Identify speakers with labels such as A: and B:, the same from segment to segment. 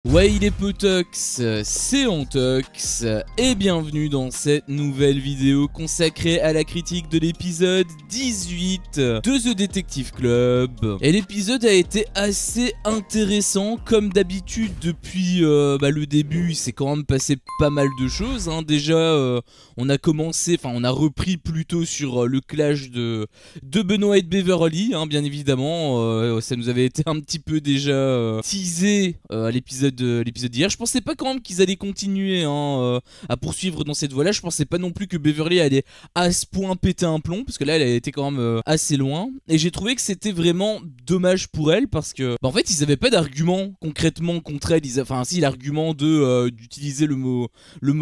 A: Ouais, il est Potox, c'est Antox, et bienvenue dans cette nouvelle vidéo consacrée à la critique de l'épisode 18 de The Detective Club. Et l'épisode a été assez intéressant, comme d'habitude depuis le début, il s'est quand même passé pas mal de choses. Déjà, on a repris plutôt sur le clash de Benoît et de Beverly, bien évidemment. Ça nous avait été un petit peu déjà teasé à l'épisode d'hier. Je pensais pas quand même qu'ils allaient continuer à poursuivre dans cette voie-là. Je pensais pas non plus que Beverly allait à ce point péter un plomb, parce que là elle a été quand même assez loin. Et j'ai trouvé que c'était vraiment dommage pour elle, parce que en fait ils avaient pas d'argument concrètement contre elle. Si, l'argument d'utiliser le mot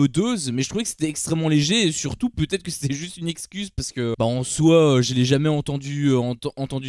A: dose, mais je trouvais que c'était extrêmement léger, et surtout peut-être que c'était juste une excuse, parce que en soi je l'ai jamais entendu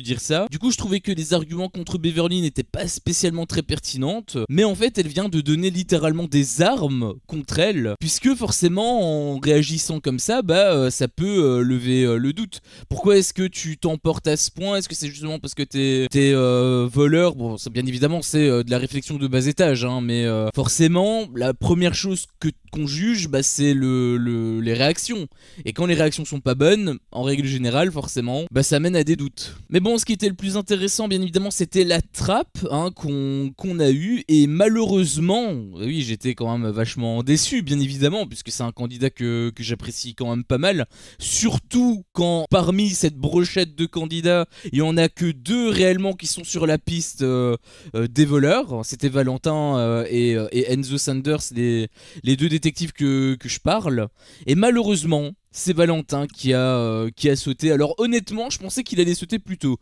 A: dire ça. Du coup je trouvais que les arguments contre Beverly n'étaient pas spécialement très pertinentes, mais en fait elle vient de donner littéralement des armes contre elle, puisque forcément en réagissant comme ça, ça peut lever le doute. Pourquoi est-ce que tu t'emportes à ce point? Est-ce que c'est justement parce que t'es voleur? Bon, bien évidemment c'est de la réflexion de bas étage, mais forcément la première chose qu'on juge, c'est les réactions. Et quand les réactions sont pas bonnes, en règle générale, forcément, ça mène à des doutes. Mais bon, ce qui était le plus intéressant, bien évidemment, c'était la trappe qu'on a eue. Et malheureusement, oui, j'étais quand même vachement déçu, bien évidemment, puisque c'est un candidat que j'apprécie quand même pas mal. Surtout quand parmi cette brochette de candidats, il y en a que deux réellement qui sont sur la piste des voleurs. C'était Valentin et Enzo Sanders, les deux détectives que je parle. Et malheureusement, c'est Valentin qui a sauté. Alors honnêtement, je pensais qu'il allait sauter plus tôt.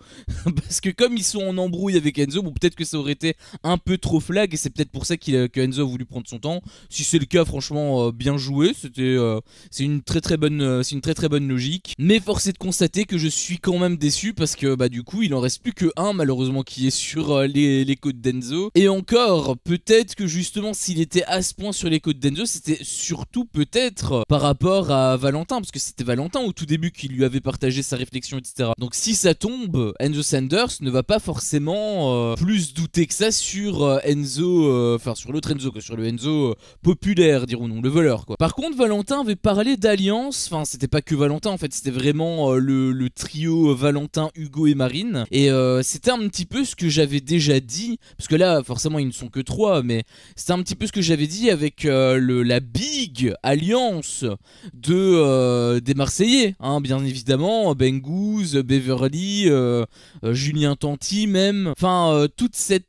A: Parce que comme ils sont en embrouille avec Enzo, bon, peut-être que ça aurait été un peu trop flag, et c'est peut-être pour ça que Enzo a voulu prendre son temps. Si c'est le cas, franchement, bien joué. C'est une très très bonne logique. Mais force est de constater que je suis quand même déçu, parce que du coup, il en reste plus que un, malheureusement, qui est sur les côtes d'Enzo. Et encore, peut-être que justement, s'il était à ce point sur les côtes d'Enzo, c'était surtout peut-être par rapport à Valentin, parce que c'était Valentin au tout début qui lui avait partagé sa réflexion, etc. Donc si ça tombe, Enzo Sanders ne va pas forcément plus douter que ça sur Enzo, sur l'autre Enzo, que sur le Enzo populaire, dirons-nous, le voleur, quoi. Par contre, Valentin avait parlé d'alliance, c'était pas que Valentin, en fait, c'était vraiment le trio Valentin, Hugo et Marine, et c'était un petit peu ce que j'avais déjà dit, parce que là, forcément, ils ne sont que trois, mais c'était un petit peu ce que j'avais dit avec la big alliance des Marseillais, bien évidemment, Bengouz, Beverly, Julien Tanti même, toutes ces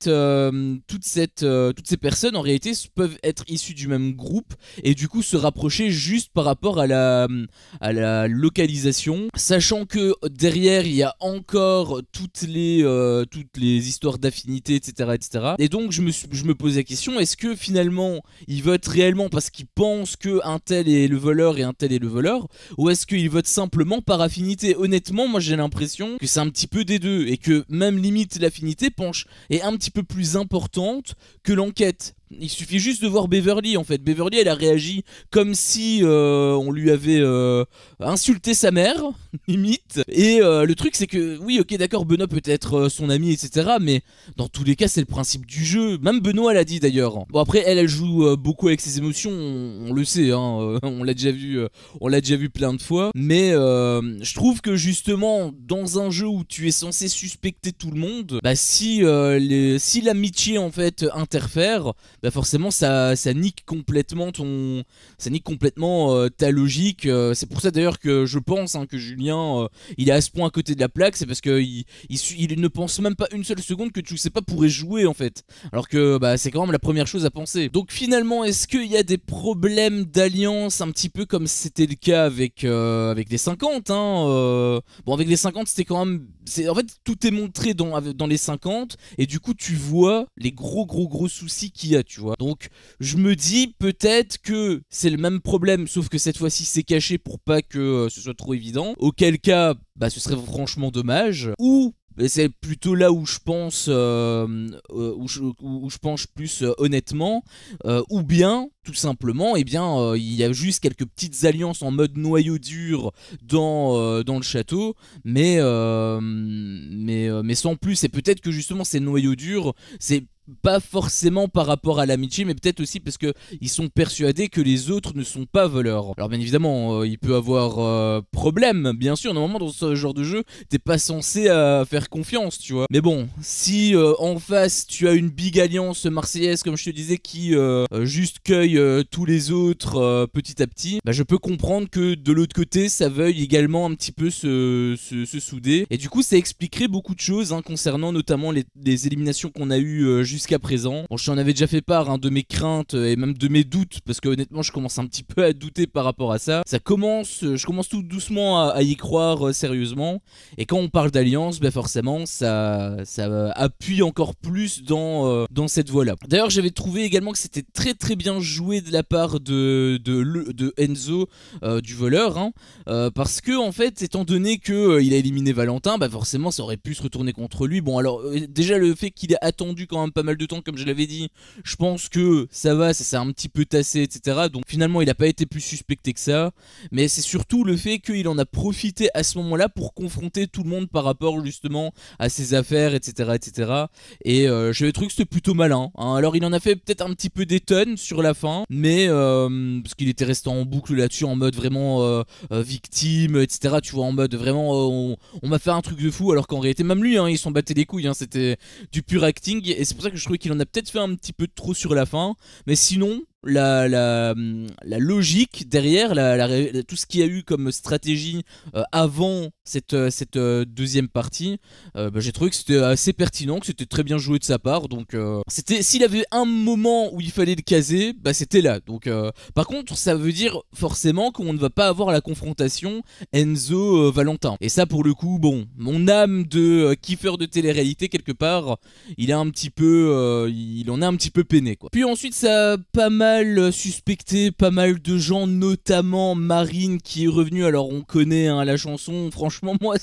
A: personnes en réalité peuvent être issues du même groupe, et du coup se rapprocher juste par rapport à la localisation, sachant que derrière il y a encore toutes les histoires d'affinité, etc. Et donc je me pose la question, est-ce que finalement ils votent réellement parce qu'ils pensent que un tel est le voleur et un tel est le voleur, ou est-ce qu'ils votent simplement par affinité? Honnêtement, moi j'ai l'impression que c'est un petit peu des deux, et que même limite l'affinité est un petit peu plus importante que l'enquête. Il suffit juste de voir Beverly, en fait. Beverly, elle a réagi comme si on lui avait insulté sa mère, limite. Et le truc, c'est que, oui, ok, d'accord, Benoît peut être son ami, etc. Mais dans tous les cas, c'est le principe du jeu. Même Benoît l'a dit, d'ailleurs. Bon, après, elle joue beaucoup avec ses émotions, on le sait, on l'a déjà vu plein de fois. Mais je trouve que, justement, dans un jeu où tu es censé suspecter tout le monde, si l'amitié, en fait, interfère, forcément ça nique complètement ta logique. C'est pour ça d'ailleurs que je pense que Julien il est à ce point à côté de la plaque, c'est parce que il ne pense même pas une seule seconde que Giuseppe pourrait jouer, en fait, alors que c'est quand même la première chose à penser. Donc finalement, est-ce qu'il y a des problèmes d'alliance, un petit peu comme c'était le cas avec les 50, Bon, avec les 50 c'était quand même, en fait tout est montré dans les 50, et du coup tu vois les gros soucis qu'il y a, tu vois. Donc je me dis peut-être que c'est le même problème, sauf que cette fois-ci c'est caché pour pas que ce soit trop évident, auquel cas ce serait franchement dommage. Ou c'est plutôt là où je pense où je penche plus honnêtement, ou bien tout simplement il y a juste quelques petites alliances en mode noyau dur dans le château, mais sans plus. Et peut-être que justement ces noyaux durs, c'est pas forcément par rapport à l'amitié, mais peut-être aussi parce que ils sont persuadés que les autres ne sont pas voleurs. Alors bien évidemment, il peut avoir problème, bien sûr. Normalement, dans ce genre de jeu, t'es pas censé faire confiance, tu vois. Mais bon, si en face tu as une big alliance marseillaise, comme je te disais, qui juste cueille tous les autres petit à petit, bah, je peux comprendre que de l'autre côté, ça veuille également un petit peu se souder. Et du coup, ça expliquerait beaucoup de choses hein, concernant notamment les éliminations qu'on a eues jusqu'à présent. Bon, je t'en avais déjà fait part hein, de mes craintes et même de mes doutes, parce que honnêtement, je commence un petit peu à douter par rapport à ça. Je commence tout doucement à y croire sérieusement. Et quand on parle d'alliance, bah forcément, ça appuie encore plus dans cette voie-là. D'ailleurs, j'avais trouvé également que c'était très très bien joué de la part de Enzo, du voleur, hein, parce que en fait, étant donné que il a éliminé Valentin, bah forcément, ça aurait pu se retourner contre lui. Bon, alors déjà le fait qu'il ait attendu quand même pas mal de temps, comme je l'avais dit, je pense que ça s'est un petit peu tassé, etc. Donc finalement, il n'a pas été plus suspecté que ça. Mais c'est surtout le fait qu'il en a profité à ce moment-là pour confronter tout le monde par rapport justement à ses affaires, etc. etc. Et j'avais trouvé que c'était plutôt malin. Hein. Alors il en a fait peut-être un petit peu des tonnes sur la fin, mais parce qu'il était resté en boucle là-dessus, en mode vraiment victime, etc. Tu vois, en mode vraiment on m'a fait un truc de fou, alors qu'en réalité même lui, hein, ils s'en battaient les couilles. Hein, c'était du pur acting, et c'est pour ça que je trouvais qu'il en a peut-être fait un petit peu trop sur la fin. Mais sinon, la logique derrière, tout ce qu'il y a eu comme stratégie avant cette deuxième partie, bah, j'ai trouvé que c'était assez pertinent, que c'était très bien joué de sa part. Donc s'il avait un moment où il fallait le caser, bah, c'était là. Donc par contre, ça veut dire forcément qu'on ne va pas avoir la confrontation Enzo-Valentin. Et ça, pour le coup, bon, mon âme de kiffeur de télé-réalité, quelque part, il en a un petit peu peiné, quoi. Puis ensuite, ça a pas mal suspecté pas mal de gens, notamment Marine qui est revenue. Alors on connaît hein, la chanson, franchement moi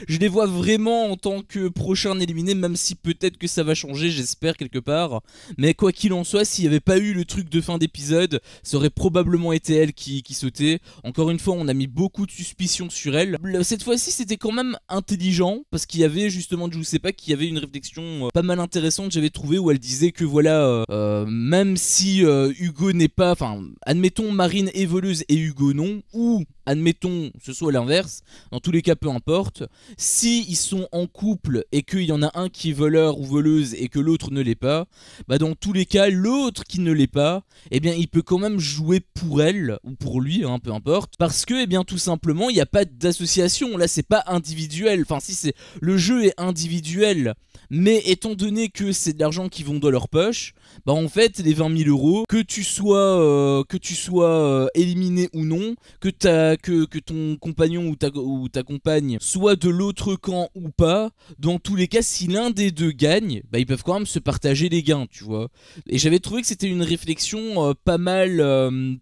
A: je les vois vraiment en tant que prochain éliminé, même si peut-être que ça va changer, j'espère quelque part. Mais quoi qu'il en soit, s'il n'y avait pas eu le truc de fin d'épisode, ça aurait probablement été elle qui sautait. Encore une fois, on a mis beaucoup de suspicions sur elle. Cette fois-ci c'était quand même intelligent, parce qu'il y avait justement, je sais pas, qu'il y avait une réflexion pas mal intéressante, j'avais trouvé, où elle disait que voilà, même si Hugo n'est pas, enfin, admettons Marine est voleuse et Hugo non, ou admettons ce soit l'inverse, dans tous les cas peu importe, si ils sont en couple et qu'il y en a un qui est voleur ou voleuse et que l'autre ne l'est pas, bah dans tous les cas l'autre qui ne l'est pas, eh bien il peut quand même jouer pour elle ou pour lui, hein, peu importe, parce que eh bien tout simplement il n'y a pas d'association, là c'est pas individuel, enfin si c'est, le jeu est individuel, mais étant donné que c'est de l'argent qui vont dans leur poche, bah en fait les 20 000 euros, que tu sois éliminé ou non, que ton compagnon ou ta compagne soit de l'autre camp ou pas, dans tous les cas si l'un des deux gagne, bah ils peuvent quand même se partager les gains, tu vois. Et j'avais trouvé que c'était une réflexion pas mal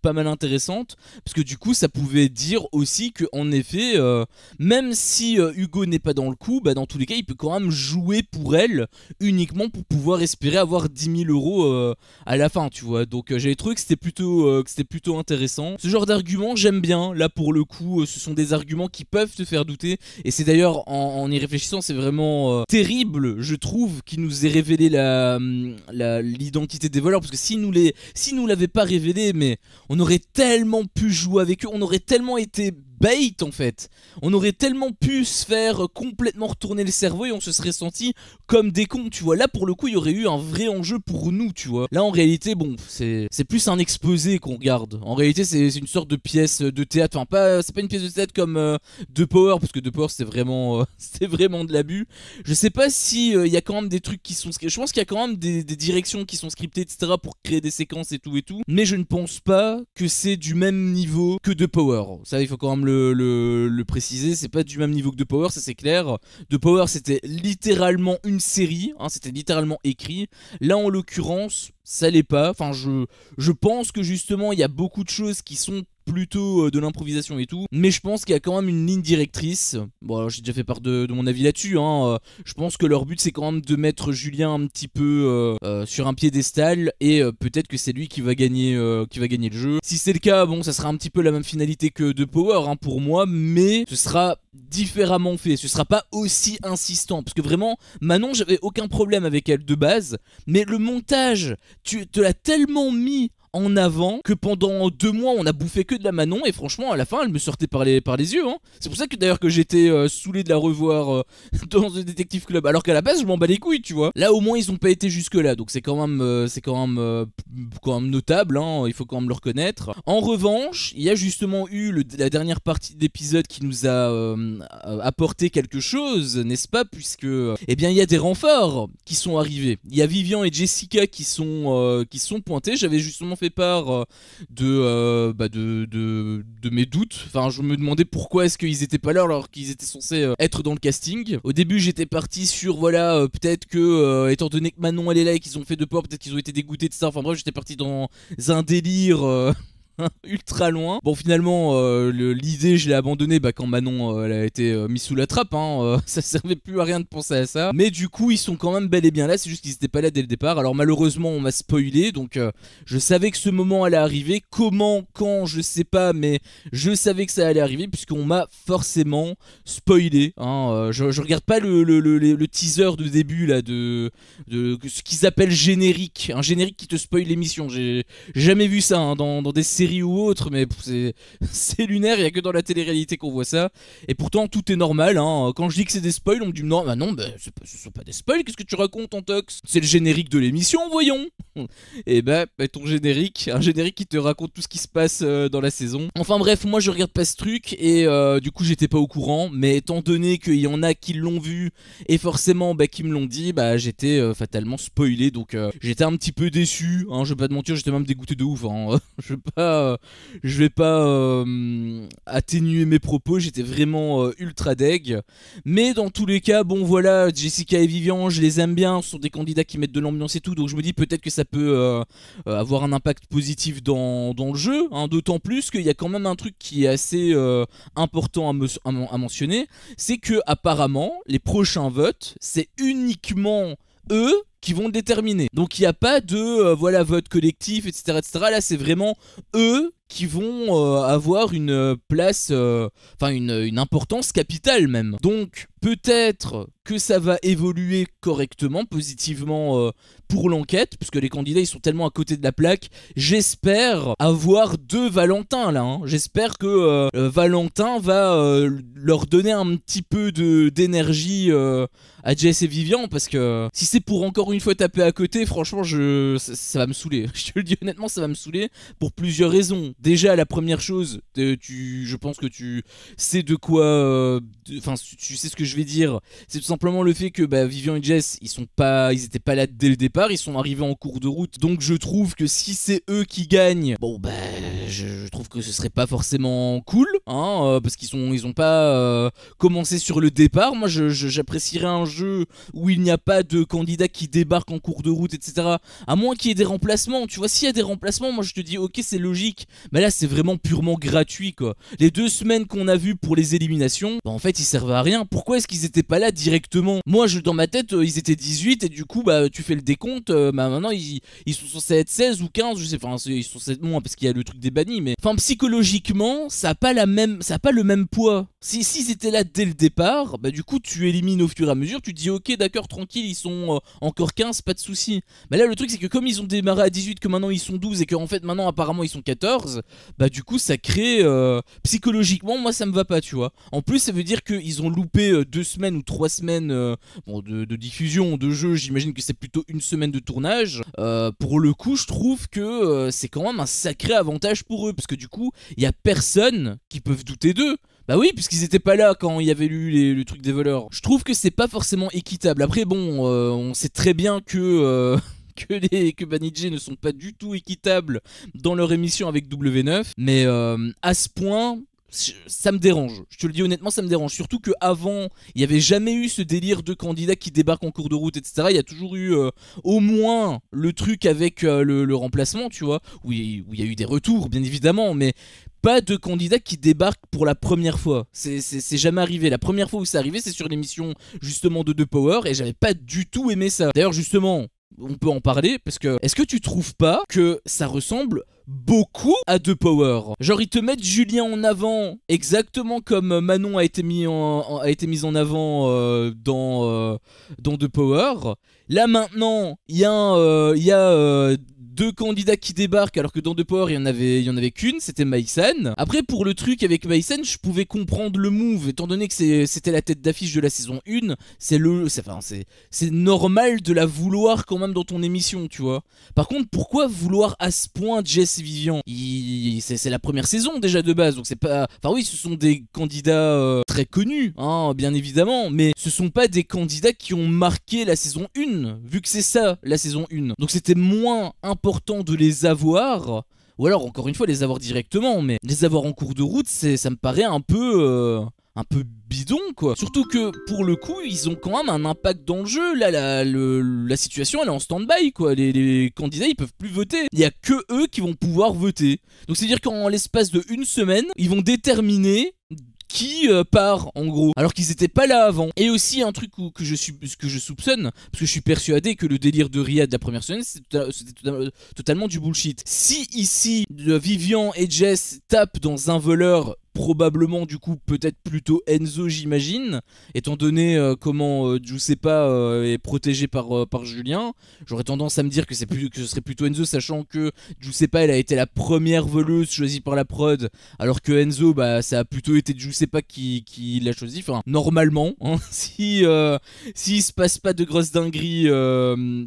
A: intéressante, parce que du coup ça pouvait dire aussi que en effet, même si Hugo n'est pas dans le coup, bah dans tous les cas il peut quand même jouer pour elle, uniquement pour pouvoir espérer avoir 10 000 euros à la fin, tu vois. Donc j'avais trouvé que c'était plutôt intéressant. Ce genre d'argument j'aime bien. Là pour le coup, ce sont des arguments qui peuvent te faire douter, et c'est d'ailleurs en y réfléchissant, c'est vraiment terrible, je trouve, qu'il nous ait révélé l'identité des voleurs, parce que s'il nous l'avait pas révélé, mais on aurait tellement pu jouer avec eux, on aurait tellement été bait en fait, on aurait tellement pu se faire complètement retourner le cerveau et on se serait senti comme des cons, tu vois. Là pour le coup il y aurait eu un vrai enjeu pour nous, tu vois. Là en réalité bon, c'est plus un exposé qu'on regarde. En réalité c'est une sorte de pièce de théâtre, enfin c'est pas une pièce de théâtre comme The Power, parce que The Power c'était vraiment de l'abus. Je sais pas si il y a quand même des trucs qui sont, je pense qu'il y a quand même des directions qui sont scriptées, etc., pour créer des séquences et tout, mais je ne pense pas que c'est du même niveau que The Power. Ça il faut quand même le préciser, c'est pas du même niveau que The Power, ça c'est clair. The Power c'était littéralement une série, hein, c'était littéralement écrit. Là en l'occurrence ça l'est pas, enfin je pense que justement il y a beaucoup de choses qui sont plutôt de l'improvisation et tout, mais je pense qu'il y a quand même une ligne directrice. Bon, alors j'ai déjà fait part de mon avis là-dessus, hein. Je pense que leur but c'est quand même de mettre Julien un petit peu sur un piédestal, et peut-être que c'est lui qui va gagner le jeu. Si c'est le cas, bon, ça sera un petit peu la même finalité que de Power, hein, pour moi, mais ce sera différemment fait, ce sera pas aussi insistant, parce que vraiment Manon, j'avais aucun problème avec elle de base, mais le montage, tu te l'as tellement mis en avant que pendant 2 mois on a bouffé que de la Manon, et franchement à la fin elle me sortait par les yeux, hein. C'est pour ça que d'ailleurs que j'étais saoulé de la revoir dans The Detective Club, alors qu'à la base je m'en bats les couilles, tu vois. Là au moins ils ont pas été jusque là, donc c'est quand même notable, hein, il faut quand même le reconnaître. En revanche, il y a justement eu la dernière partie de l'épisode qui nous a apporté quelque chose, n'est-ce pas, puisque eh bien il y a des renforts qui sont arrivés. Il y a Vivian et Jessica qui sont pointés. J'avais justement fait part de mes doutes. Enfin, je me demandais pourquoi est-ce qu'ils étaient pas là alors qu'ils étaient censés être dans le casting. Au début, j'étais parti sur voilà, peut-être que étant donné que Manon elle est là et qu'ils ont fait de peur, peut-être qu'ils ont été dégoûtés de ça. Enfin bref, j'étais parti dans un délire ultra loin. Bon, finalement l'idée je l'ai abandonnée quand Manon elle a été mise sous la trappe, hein, ça servait plus à rien de penser à ça, mais du coup ils sont quand même bel et bien là, c'est juste qu'ils étaient pas là dès le départ. Alors malheureusement on m'a spoilé, donc je savais que ce moment allait arriver. Comment, quand, je sais pas, mais je savais que ça allait arriver puisqu'on m'a forcément spoilé, hein. Je regarde pas le teaser de début là de ce qu'ils appellent générique, un générique qui te spoil l'émission. J'ai jamais vu ça, hein, dans des séries ou autre, mais c'est lunaire, il y a que dans la télé-réalité qu'on voit ça, et pourtant tout est normal, hein. Quand je dis que c'est des spoils, on me dit non, ce sont pas des spoils, qu'est-ce que tu racontes en tox, c'est le générique de l'émission, voyons. Et ton générique, un générique qui te raconte tout ce qui se passe dans la saison. Enfin bref, moi je regarde pas ce truc, et du coup j'étais pas au courant, mais étant donné qu'il y en a qui l'ont vu, et forcément qui me l'ont dit, j'étais fatalement spoilé, donc j'étais un petit peu déçu, hein, je vais pas te mentir, j'étais même dégoûté de ouf, hein. Je vais pas atténuer mes propos, j'étais vraiment ultra deg. Mais dans tous les cas, bon voilà, Jessica et Vivian, je les aime bien, ce sont des candidats qui mettent de l'ambiance et tout, donc je me dis peut-être que ça peut avoir un impact positif dans le jeu, hein, d'autant plus qu'il y a quand même un truc qui est assez important à mentionner, c'est que apparemment les prochains votes, c'est uniquement eux qui vont le déterminer. Donc il n'y a pas de voilà, vote collectif, etc., etc. Là c'est vraiment eux qui vont avoir une place, enfin une importance capitale même. Donc peut-être que ça va évoluer correctement, positivement pour l'enquête, puisque les candidats ils sont tellement à côté de la plaque. J'espère avoir 2 Valentin là, hein. J'espère que Valentin va leur donner un petit peu d'énergie à Jess et Vivian, parce que si c'est pour encore une fois taper à côté, franchement ça va me saouler. Je te le dis honnêtement, ça va me saouler pour plusieurs raisons. Déjà la première chose, je pense que tu sais de quoi, enfin tu sais ce que je vais dire, c'est tout simplement le fait que Vivian et Jess ils étaient pas là dès le départ, ils sont arrivés en cours de route, donc je trouve que si c'est eux qui gagnent, bon je trouve que ce serait pas forcément cool, hein, parce qu'ils ont pas commencé sur le départ. Moi j'apprécierais un jeu où il n'y a pas de candidats qui débarquent en cours de route, etc. À moins qu'il y ait des remplacements, tu vois. S'il y a des remplacements, moi je te dis ok, c'est logique, mais là c'est vraiment purement gratuit quoi. Les 2 semaines qu'on a vues pour les éliminations, en fait ils servent à rien. Pourquoi est-ce qu'ils étaient pas là directement? Moi dans ma tête ils étaient 18, et du coup tu fais le décompte, maintenant ils sont censés être 16 ou 15, je sais, enfin ils sont 7 moins parce qu'il y a le truc des bannis, mais enfin psychologiquement ça a pas le même poids. S'ils étaient là dès le départ, du coup tu élimines au fur et à mesure, tu te dis ok d'accord, tranquille, ils sont encore 15, pas de soucis. Mais là le truc c'est que comme ils ont démarré à 18, que maintenant ils sont 12, et que en fait maintenant apparemment ils sont 14, du coup ça crée psychologiquement, moi ça me va pas, tu vois. En plus ça veut dire qu'ils ont loupé 2 semaines ou 3 semaines de diffusion de jeu. J'imagine que c'est plutôt 1 semaine de tournage. Pour le coup je trouve que c'est quand même un sacré avantage pour eux, parce que du coup il y a personne qui peut douter d'eux. Bah oui, puisqu'ils étaient pas là quand il y avait eu le truc des voleurs. Je trouve que c'est pas forcément équitable. Après bon, on sait très bien que que Banijé ne sont pas du tout équitables dans leur émission avec W9, mais à ce point, ça me dérange. Je te le dis honnêtement, ça me dérange. Surtout qu'avant, il n'y avait jamais eu ce délire de candidats qui débarquent en cours de route, etc. Il y a toujours eu au moins le truc avec le remplacement, tu vois, où il y a eu des retours, bien évidemment, mais pas de candidats qui débarquent pour la première fois. C'est jamais arrivé. La première fois où c'est arrivé, c'est sur l'émission justement de The Power, et j'avais pas du tout aimé ça. D'ailleurs, justement, on peut en parler, parce que est-ce que tu trouves pas que ça ressemble beaucoup à The Power? Genre ils te mettent Julien en avant exactement comme Manon a été mise en avant dans The Power. Là maintenant il y a deux candidats qui débarquent alors que dans The Power il y en avait qu'une, c'était Maïsan. Après pour le truc avec Maïsan, je pouvais comprendre le move étant donné que c'était la tête d'affiche de la saison 1, c'est normal de la vouloir quand même dans ton émission, tu vois. Par contre, pourquoi vouloir à ce point Jess et Vivian? C'est la première saison déjà de base, donc c'est pas... Enfin oui, ce sont des candidats très connus, hein, bien évidemment, mais ce sont pas des candidats qui ont marqué la saison 1, vu que c'est ça, la saison 1. Donc c'était moins important de les avoir, ou alors encore une fois les avoir directement, mais les avoir en cours de route, ça me paraît un peu bidon quoi. Surtout que pour le coup ils ont quand même un impact dans le jeu. Là la situation elle est en stand-by quoi. Les candidats ils peuvent plus voter. Il y a que eux qui vont pouvoir voter. Donc c'est à dire qu'en l'espace de une semaine ils vont déterminer qui part en gros, alors qu'ils étaient pas là avant. Et aussi un truc que je soupçonne, parce que je suis persuadé que le délire de Riyad de la première semaine c'était totalement du bullshit. Si ici Vivian et Jess tapent dans un voleur, probablement du coup peut-être plutôt Enzo j'imagine, étant donné comment Giuseppa est protégé par Julien, j'aurais tendance à me dire que ce serait plutôt Enzo, sachant que Giuseppa elle a été la première voleuse choisie par la prod, alors que Enzo bah ça a plutôt été Giuseppa qui l'a choisi, enfin normalement hein, s'il se passe pas de grosses dingueries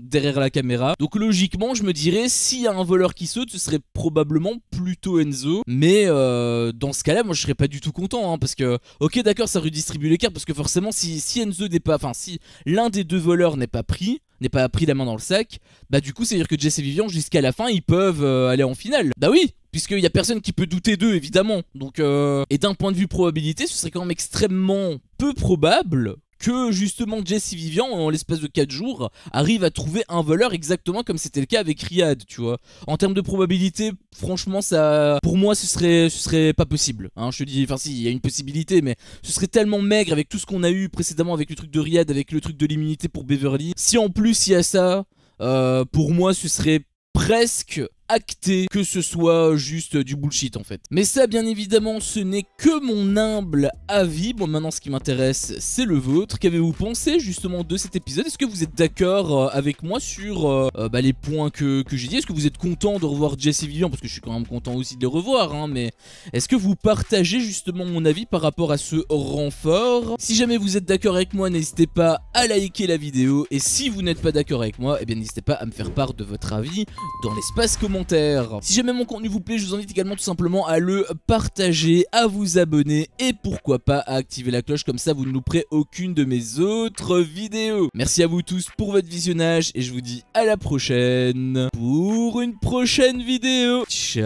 A: derrière la caméra. Donc logiquement je me dirais s'il y a un voleur qui saute ce serait probablement plutôt Enzo, mais dans ce cas là moi je serais pas du tout content hein, parce que ok d'accord ça redistribue les cartes, parce que forcément si Enzo n'est pas, enfin si l'un des deux voleurs n'est pas pris la main dans le sac, bah du coup c'est à dire que Jess et Vivian jusqu'à la fin ils peuvent aller en finale. Bah oui, puisqu'il y a personne qui peut douter d'eux évidemment. Donc et d'un point de vue probabilité ce serait quand même extrêmement peu probable que justement Jess et Vivian en l'espace de 4 jours arrivent à trouver un voleur exactement comme c'était le cas avec Riyad, tu vois. En termes de probabilité, franchement ça, pour moi ce serait pas possible hein, je te dis, enfin si, il y a une possibilité mais ce serait tellement maigre avec tout ce qu'on a eu précédemment avec le truc de Riyad, avec le truc de l'immunité pour Beverly. Si en plus il y a ça, pour moi ce serait presque acté que ce soit juste du bullshit en fait. Mais ça bien évidemment ce n'est que mon humble avis. Bon maintenant ce qui m'intéresse c'est le vôtre. Qu'avez-vous pensé justement de cet épisode? Est-ce que vous êtes d'accord avec moi sur les points que j'ai dit? Est-ce que vous êtes content de revoir Jess et Vivian? Parce que je suis quand même content aussi de les revoir hein, mais est-ce que vous partagez justement mon avis par rapport à ce renfort? Si jamais vous êtes d'accord avec moi, n'hésitez pas à liker la vidéo, et si vous n'êtes pas d'accord avec moi, eh bien n'hésitez pas à me faire part de votre avis dans l'espace commentaire. Si jamais mon contenu vous plaît, je vous invite également tout simplement à le partager, à vous abonner et pourquoi pas à activer la cloche, comme ça vous ne louperez aucune de mes autres vidéos. Merci à vous tous pour votre visionnage et je vous dis à la prochaine pour une prochaine vidéo. Ciao.